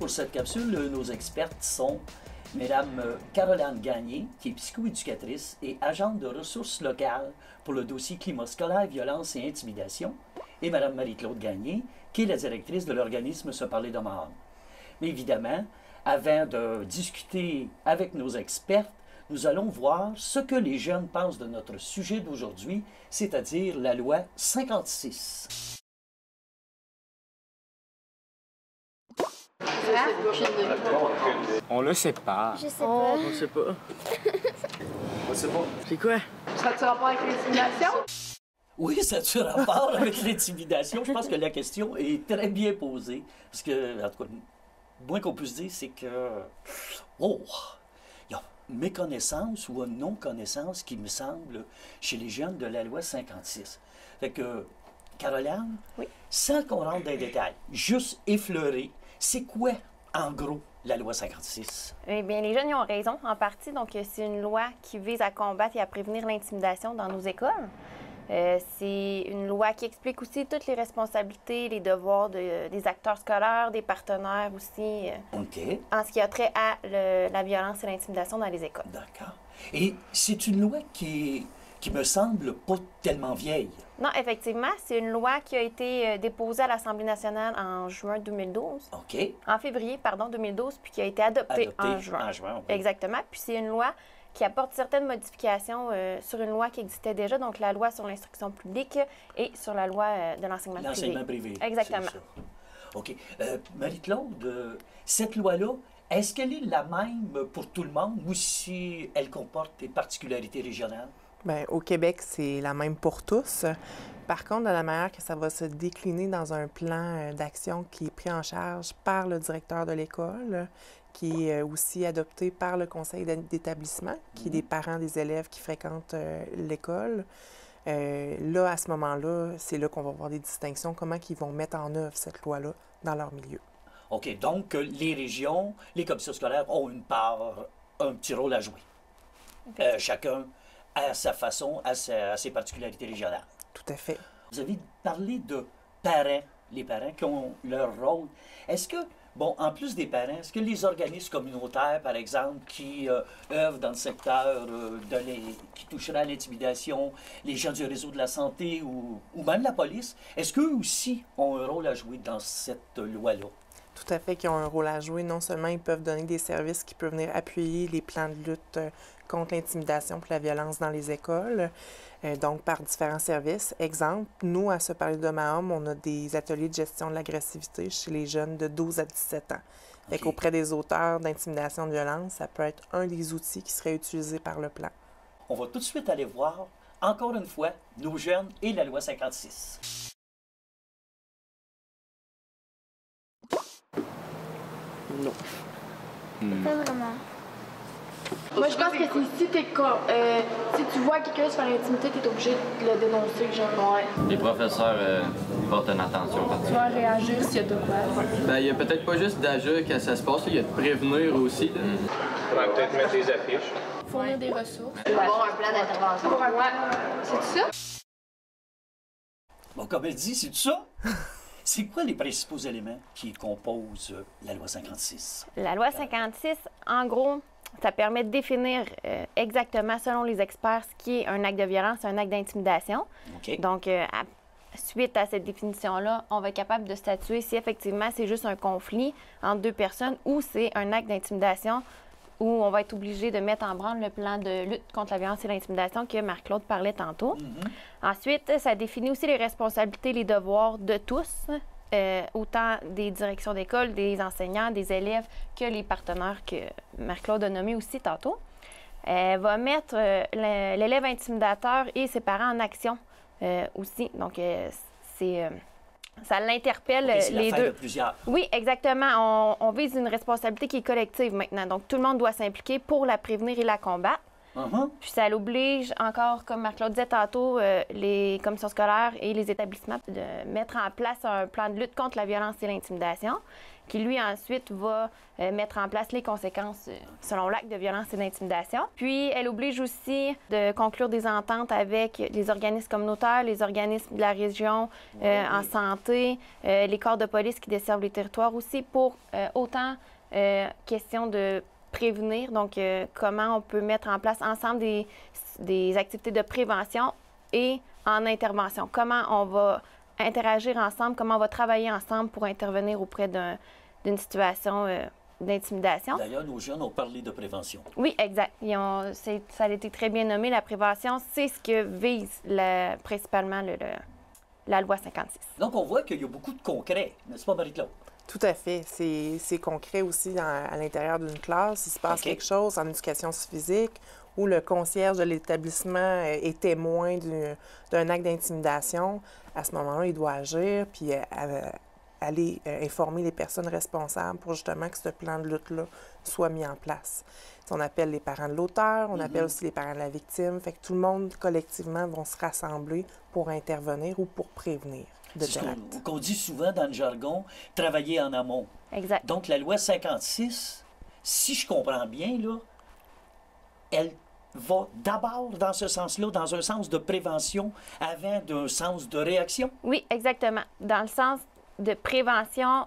Pour cette capsule, nos expertes sont Mesdames Caroline Gagné, qui est psychoéducatrice et agente de ressources locales pour le dossier climat scolaire, violence et intimidation, et Madame Marie-Claude Gagné, qui est la directrice de l'organisme Se parler d'Omaha. Mais évidemment, avant de discuter avec nos expertes, nous allons voir ce que les jeunes pensent de notre sujet d'aujourd'hui, c'est-à-dire la loi 56. On le sait pas. Je sais pas. On sait pas. On sait pas. C'est quoi? Ça a-tu rapport avec l'intimidation? Oui, ça a-tu rapport avec l'intimidation? Je pense que la question est très bien posée. Parce que, en tout cas, le moins qu'on puisse dire, c'est que... Oh! Il y a une méconnaissance ou une non-connaissance qui me semble chez les jeunes de la loi 56. Fait que, Caroline, oui, sans qu'on rentre dans les détails, juste effleurer, c'est quoi, en gros, la loi 56? Eh bien, les jeunes y ont raison, en partie. Donc, c'est une loi qui vise à combattre et à prévenir l'intimidation dans nos écoles. C'est une loi qui explique aussi toutes les responsabilités, les devoirs des acteurs scolaires, des partenaires aussi, OK. en ce qui a trait à la violence et l'intimidation dans les écoles. D'accord. Et c'est une loi qui me semble pas tellement vieille. Non, effectivement, c'est une loi qui a été déposée à l'Assemblée nationale en juin 2012. OK. En février, pardon, 2012, puis qui a été adoptée en juin. En juin, oui. Exactement. Puis c'est une loi qui apporte certaines modifications sur une loi qui existait déjà, donc la loi sur l'instruction publique et sur la loi de l'enseignement privé. L'enseignement privé. Exactement. C'est ça. OK. Marie-Claude, cette loi-là, est-ce qu'elle est la même pour tout le monde ou si elle comporte des particularités régionales? Bien, au Québec, c'est la même pour tous. Par contre, de la manière que ça va se décliner dans un plan d'action qui est pris en charge par le directeur de l'école, qui est aussi adopté par le conseil d'établissement, qui est des parents des élèves qui fréquentent l'école. Là, à ce moment-là, c'est là qu'on va voir des distinctions, comment ils vont mettre en œuvre cette loi-là dans leur milieu. OK. Donc, les régions, les commissions scolaires ont une part, un petit rôle à jouer. Chacun à sa façon, à ses particularités régionales. Tout à fait. Vous avez parlé de parents, les parents qui ont leur rôle. Est-ce que, bon, en plus des parents, est-ce que les organismes communautaires, par exemple, qui œuvrent dans le secteur qui toucherait à l'intimidation, les gens du réseau de la santé ou même la police, est-ce qu'eux aussi ont un rôle à jouer dans cette loi-là? Tout à fait, qui ont un rôle à jouer. Non seulement ils peuvent donner des services qui peuvent venir appuyer les plans de lutte contre l'intimidation et la violence dans les écoles, donc par différents services. Exemple, nous, à Se parler d'Omaha, on a des ateliers de gestion de l'agressivité chez les jeunes de 12 à 17 ans. Fait qu'auprès des auteurs d'intimidation de violence, ça peut être un des outils qui serait utilisé par le plan. On va tout de suite aller voir, encore une fois, nos jeunes et la loi 56. Non. Pas vraiment. Moi, je pense que c'est si tu vois quelqu'un se faire intimider, t'es obligé de le dénoncer, genre. Ouais. Les professeurs portent une attention Tu particulière. vas réagir s'il y a de quoi. Ben, il y a peut-être pas juste d'agir quand ça se passe, il y a de prévenir aussi. On va peut-être mettre des affiches. Fournir des ressources. Avoir un plan d'intervention. C'est ça? Bon, comme elle dit, c'est tout ça? C'est quoi les principaux éléments qui composent la loi 56? La loi 56, en gros, ça permet de définir exactement, selon les experts, ce qui est un acte de violence, un acte d'intimidation. OK. Donc, suite à cette définition-là, on va être capable de statuer si effectivement c'est juste un conflit entre deux personnes ou c'est un acte d'intimidation où on va être obligé de mettre en branle le plan de lutte contre la violence et l'intimidation que Marc-Claude parlait tantôt. Ensuite, ça définit aussi les responsabilités, les devoirs de tous, autant des directions d'école, des enseignants, des élèves que les partenaires que Marc-Claude a nommés aussi tantôt. Elle va mettre l'élève intimidateur et ses parents en action aussi. Donc, ça l'interpelle les deux. De plusieurs. Oui, exactement. On vise une responsabilité qui est collective maintenant. Donc, tout le monde doit s'impliquer pour la prévenir et la combattre. Puis ça l'oblige encore, comme Marc-Claude disait tantôt, les commissions scolaires et les établissements de mettre en place un plan de lutte contre la violence et l'intimidation, qui lui ensuite va mettre en place les conséquences selon l'acte de violence et d'intimidation. Puis elle oblige aussi de conclure des ententes avec les organismes communautaires, les organismes de la région en santé, les corps de police qui desservent les territoires aussi, pour autant question de prévenir, donc comment on peut mettre en place ensemble des activités de prévention et en intervention. Comment on va interagir ensemble, comment on va travailler ensemble pour intervenir auprès d'une situation d'intimidation. D'ailleurs, nos jeunes ont parlé de prévention. Oui, exact. Ça a été très bien nommé. La prévention, c'est ce que vise principalement la loi 56. Donc, on voit qu'il y a beaucoup de concret, n'est-ce pas, Marie-Claude? Tout à fait. C'est concret aussi à l'intérieur d'une classe. Il se passe quelque chose en éducation physique où le concierge de l'établissement est témoin d'un acte d'intimidation. À ce moment-là, il doit agir puis aller informer les personnes responsables pour justement que ce plan de lutte-là soit mis en place. On appelle les parents de l'auteur, on appelle aussi les parents de la victime. Fait que tout le monde, collectivement, vont se rassembler pour intervenir ou pour prévenir de tel acte. C'est ce qu'on dit souvent dans le jargon, travailler en amont. Exact. Donc, la loi 56, si je comprends bien, là, elle va d'abord dans ce sens-là, dans un sens de prévention, avant d'un sens de réaction? Oui, exactement. Dans le sens de prévention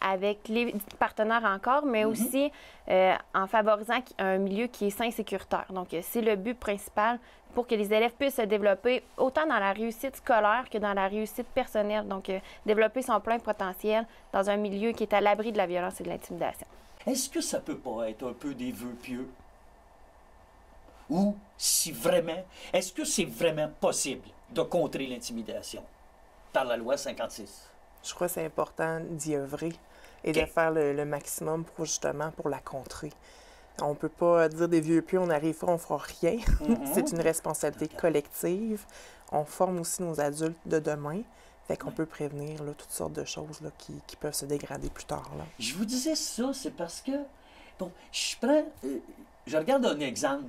avec les partenaires encore, mais aussi en favorisant un milieu qui est sain et sécuritaire. Donc, c'est le but principal pour que les élèves puissent se développer autant dans la réussite scolaire que dans la réussite personnelle. Donc, développer son plein potentiel dans un milieu qui est à l'abri de la violence et de l'intimidation. Est-ce que ça peut pas être un peu des vœux pieux? Ou si vraiment, est-ce que c'est vraiment possible de contrer l'intimidation par la loi 56? Je crois que c'est important d'y œuvrer et de faire le maximum pour la contrer. On ne peut pas dire des vieux pieux, on n'arrive pas, on ne fera rien. C'est une responsabilité collective. On forme aussi nos adultes de demain. Fait qu'on peut prévenir là, toutes sortes de choses là, qui peuvent se dégrader plus tard. Là. Je vous disais ça, c'est parce que, bon, je regarde un exemple.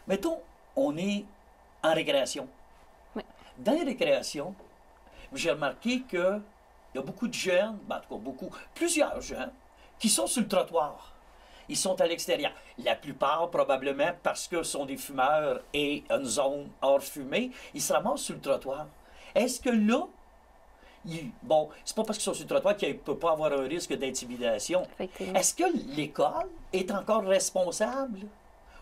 Mettons, on est en récréation. Oui. Dans les récréations, j'ai remarqué qu'il y a beaucoup de jeunes, en tout cas plusieurs jeunes, qui sont sur le trottoir. Ils sont à l'extérieur. La plupart, probablement, parce que ce sont des fumeurs et une zone hors fumée, ils se ramassent sur le trottoir. Est-ce que là, c'est pas parce qu'ils sont sur le trottoir qu'il ne peut pas avoir un risque d'intimidation. Est-ce que l'école est encore responsable?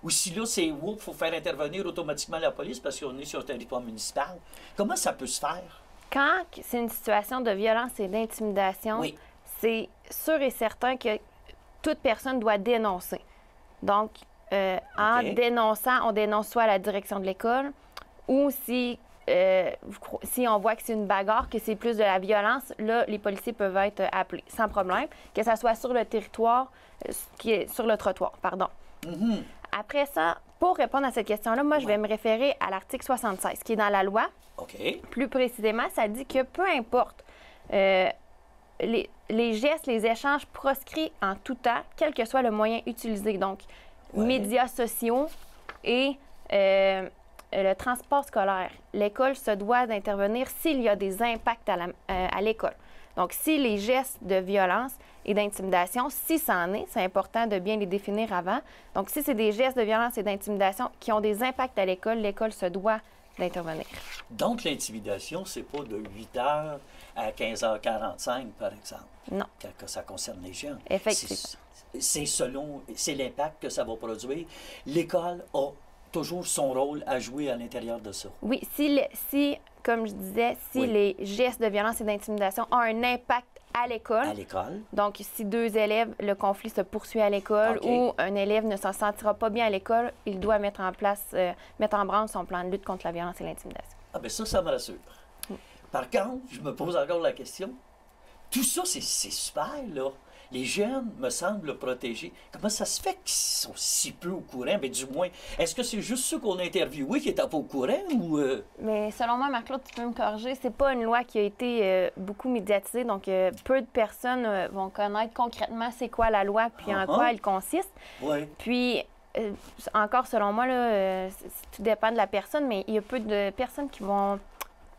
Ou si là, il faut faire intervenir automatiquement la police parce qu'on est sur le territoire municipal? Comment ça peut se faire? Quand c'est une situation de violence et d'intimidation, c'est sûr et certain que toute personne doit dénoncer. Donc, en dénonçant, on dénonce soit à la direction de l'école ou si on voit que c'est une bagarre, que c'est plus de la violence, là, les policiers peuvent être appelés sans problème, que ça soit sur le territoire, sur le trottoir, pardon. Après ça, pour répondre à cette question-là, moi, je vais me référer à l'article 76, qui est dans la loi. Plus précisément, ça dit que peu importe les gestes, les échanges proscrits en tout temps, quel que soit le moyen utilisé, donc médias sociaux et le transport scolaire. L'école se doit d'intervenir s'il y a des impacts à l'école. Donc, si les gestes de violence et d'intimidation, si ça en est, c'est important de bien les définir avant. Donc, si c'est des gestes de violence et d'intimidation qui ont des impacts à l'école se doit d'intervenir. Donc, l'intimidation, c'est pas de 8h à 15h45, par exemple. Non. Quand ça concerne les jeunes. Effectivement. C'est l'impact que ça va produire. L'école a toujours son rôle à jouer à l'intérieur de ça. Oui, si comme je disais, les gestes de violence et d'intimidation ont un impact à l'école. À l'école. Donc, si deux élèves, le conflit se poursuit à l'école ou un élève ne s'en sentira pas bien à l'école, il doit mettre en branle son plan de lutte contre la violence et l'intimidation. Ah bien ça me rassure. Par contre, je me pose encore la question. Tout ça, c'est super, là. Les jeunes me semblent protégés. Comment ça se fait qu'ils sont si peu au courant? Bien, du moins, est-ce que c'est juste ceux qu'on a interviewés qui n'étaient pas au courant ou... Mais selon moi, Marc-Claude, tu peux me corriger, c'est pas une loi qui a été beaucoup médiatisée, donc peu de personnes vont connaître concrètement c'est quoi la loi puis en quoi elle consiste. Oui. Puis, encore selon moi, là, tout dépend de la personne, mais il y a peu de personnes qui vont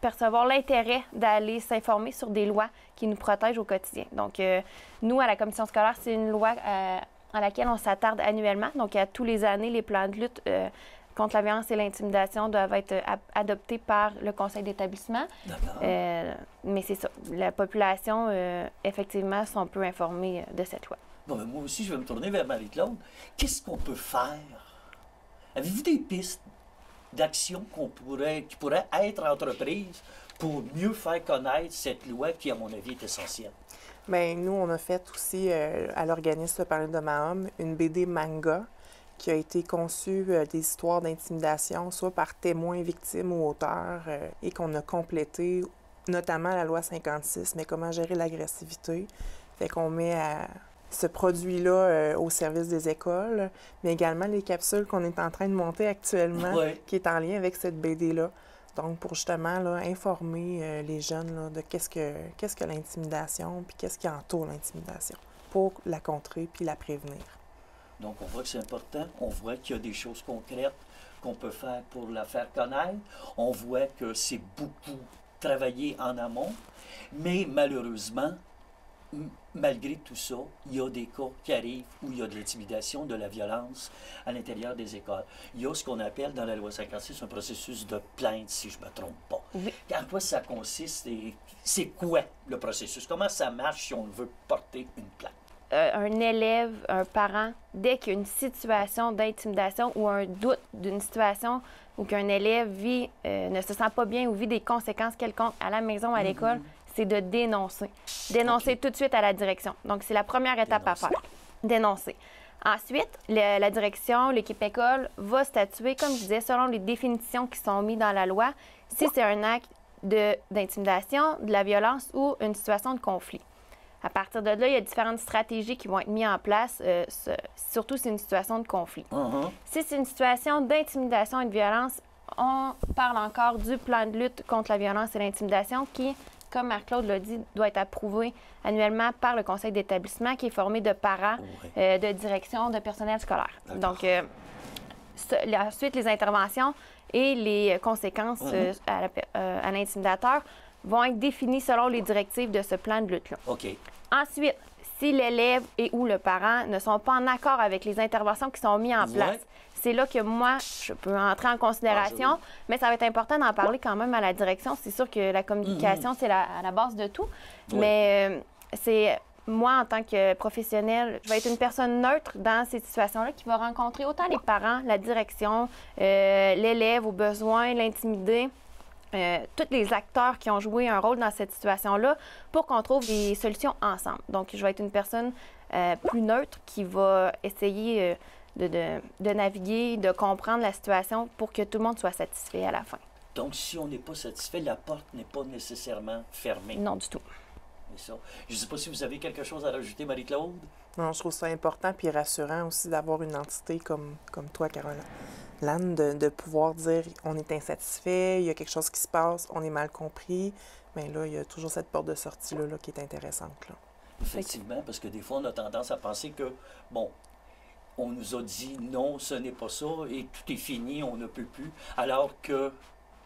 percevoir l'intérêt d'aller s'informer sur des lois qui nous protègent au quotidien. Donc, nous, à la commission scolaire, c'est une loi à laquelle on s'attarde annuellement. Donc, à tous les années, les plans de lutte contre la violence et l'intimidation doivent être adoptés par le conseil d'établissement. Mais c'est ça. La population, effectivement, sont peu informés de cette loi. Bon, ben moi aussi, je vais me tourner vers Marie-Claude. Qu'est-ce qu'on peut faire? Avez-vous des pistes d'action qui pourraient être entreprises pour mieux faire connaître cette loi qui, à mon avis, est essentielle? Bien, nous, on a fait aussi, à l'organisme Parler de Mahom, une BD manga qui a été conçue des histoires d'intimidation, soit par témoins, victimes ou auteurs, et qu'on a complété, notamment la loi 56, mais comment gérer l'agressivité. Fait qu'on met ce produit-là au service des écoles, mais également les capsules qu'on est en train de monter actuellement, qui est en lien avec cette BD-là. Donc, pour justement là, informer les jeunes là, de qu'est-ce que l'intimidation, puis qu'est-ce qui entoure l'intimidation, pour la contrer puis la prévenir. Donc, on voit que c'est important. On voit qu'il y a des choses concrètes qu'on peut faire pour la faire connaître. On voit que c'est beaucoup travaillé en amont, mais malheureusement, malgré tout ça, il y a des cas qui arrivent où il y a de l'intimidation, de la violence à l'intérieur des écoles. Il y a ce qu'on appelle dans la loi 56 un processus de plainte, si je ne me trompe pas. Oui. En quoi ça consiste et c'est quoi le processus? Comment ça marche si on veut porter une plainte? Un élève, un parent, dès qu'il y a une situation d'intimidation ou un doute d'une situation où qu'un élève vit, ne se sent pas bien ou vit des conséquences quelconques à la maison, à l'école, c'est de dénoncer. Dénoncer tout de suite à la direction. Donc, c'est la première étape à faire. Dénoncer. Ensuite, la direction, l'équipe école va statuer, comme je disais, selon les définitions qui sont mises dans la loi, si c'est un acte d'intimidation, de la violence ou une situation de conflit. À partir de là, il y a différentes stratégies qui vont être mises en place, surtout si c'est une situation de conflit. Si c'est une situation d'intimidation et de violence, on parle encore du plan de lutte contre la violence et l'intimidation qui, comme Marc-Claude l'a dit, doit être approuvé annuellement par le conseil d'établissement qui est formé de parents, de direction, de personnel scolaire. Donc, ensuite, les interventions et les conséquences à l'intimidateur vont être définies selon les directives de ce plan de lutte-là. Ensuite, si l'élève et ou le parent ne sont pas en accord avec les interventions qui sont mises en place, c'est là que moi, je peux entrer en considération, mais ça va être important d'en parler quand même à la direction. C'est sûr que la communication, c'est à la base de tout, mais c'est moi, en tant que professionnelle, je vais être une personne neutre dans ces situations-là qui va rencontrer autant les parents, la direction, l'élève au besoin, l'intimidé, tous les acteurs qui ont joué un rôle dans cette situation-là pour qu'on trouve des solutions ensemble. Donc, je vais être une personne plus neutre qui va essayer de naviguer, de comprendre la situation pour que tout le monde soit satisfait à la fin. Donc, si on n'est pas satisfait, la porte n'est pas nécessairement fermée. Non, du tout. Ça. Je ne sais pas si vous avez quelque chose à rajouter, Marie-Claude? Non, je trouve ça important puis rassurant aussi d'avoir une entité comme toi, Caroline, de pouvoir dire on est insatisfait, il y a quelque chose qui se passe, on est mal compris. Mais là, il y a toujours cette porte de sortie-là qui est intéressante. Là. Effectivement, parce que des fois, on a tendance à penser que, bon, on nous a dit non, ce n'est pas ça et tout est fini, on ne peut plus, alors qu'il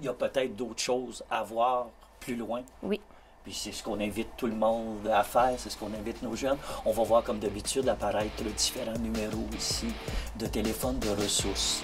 y a peut-être d'autres choses à voir plus loin. Oui. Puis c'est ce qu'on invite tout le monde à faire, c'est ce qu'on invite nos jeunes. On va voir comme d'habitude apparaître différents numéros ici de téléphone de ressources